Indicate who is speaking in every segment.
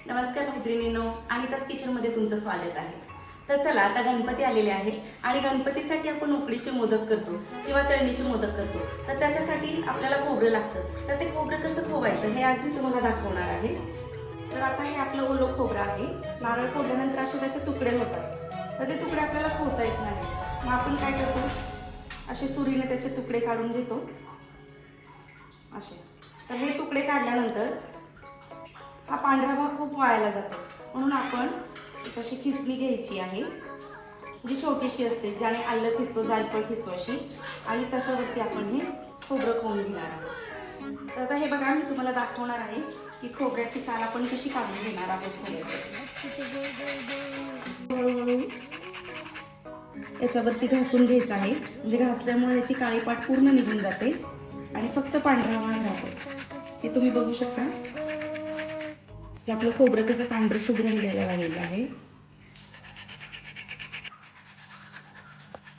Speaker 1: नमस्कार मैत्रिणींनो, अनिताज किचनमध्ये तुमचं स्वागत आहे. तर चला, आता गणपती आलेले आहेत आणि गणपतीसाठी आपण उकडीचे मोदक करतो किंवा तळणीचे मोदक करतो. तर त्याच्यासाठी आपल्याला खोबरं लागतं. तर ते खोबरं कसं खोवायचं हे आज मी तुम्हाला दाखवणार आहे. तर आता हे आपलं ओलं खोबरं आहे. नारळ फोडल्यानंतर असे त्याचे तुकडे होतात. तर ते तुकडे आपल्याला खोवता येत नाही. मग आपण काय करतो, असे सुरीने त्याचे तुकडे काढून घेतो असे. तर हे तुकडे काढल्यानंतर हा पांढरा भाग खूप वाळायला जातो, म्हणून आपण अशी खिसणी घ्यायची आहे, जी छोटीशी असते, ज्याने आलं खिसतो, जायफळ खिसतो अशी, आणि त्याच्यावरती आपण हे खोबरं खाऊन घेणार आहोत. तर आता हे बघा, मी तुम्हाला दाखवणार आहे की खोबऱ्याची साल आपण कशी काढून घेणार आहोत. हळूहळू याच्यावरती घासून घ्यायचं आहे, म्हणजे घासल्यामुळे याची काळी पाट पूर्ण निघून जाते आणि फक्त पांढरा भाग राहतो. हे तुम्ही बघू शकता की आपलं खोबरं कसं पांढरं शुभ्र निघायला लागलेलं आहे.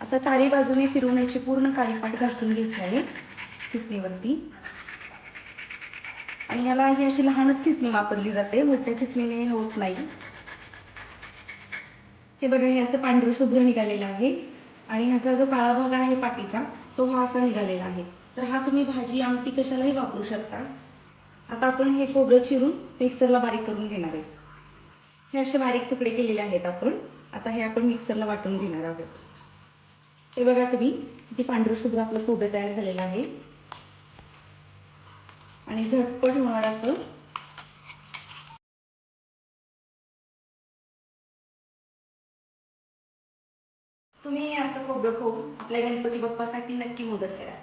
Speaker 1: आता चारी बाजूने फिरवून याची पूर्ण काळीपाट घासून घ्यायची आहे खिसणीवरती. आणि याला ही अशी लहानच खिसणी वापरली जाते, मोठ्या खिसणीने होत नाही. हे बघा, हे असं पांढरं शुभ्र निघालेलं आहे आणि ह्याचा जो काळा भाग आहे पाटीचा, तो हा असा निघालेला आहे. तर हा तुम्ही भाजी आमटी कशालाही वापरू शकता. आता आपण हे खोबरं चिरून मिक्सरला बारीक करून घेणार आहे. हे असे बारीक तुकडे केलेले आहेत आपण. आता हे आपण मिक्सरला वाटून घेणार आहोत. हे बघा तुम्ही, किती पांढरं शुभ्र आपलं खोबरं तयार झालेलं आहे आणि झटपट होणार असं. तुम्ही असं खोबरं खाऊन आपल्या गणपती बाप्पासाठी नक्की मोदक करा.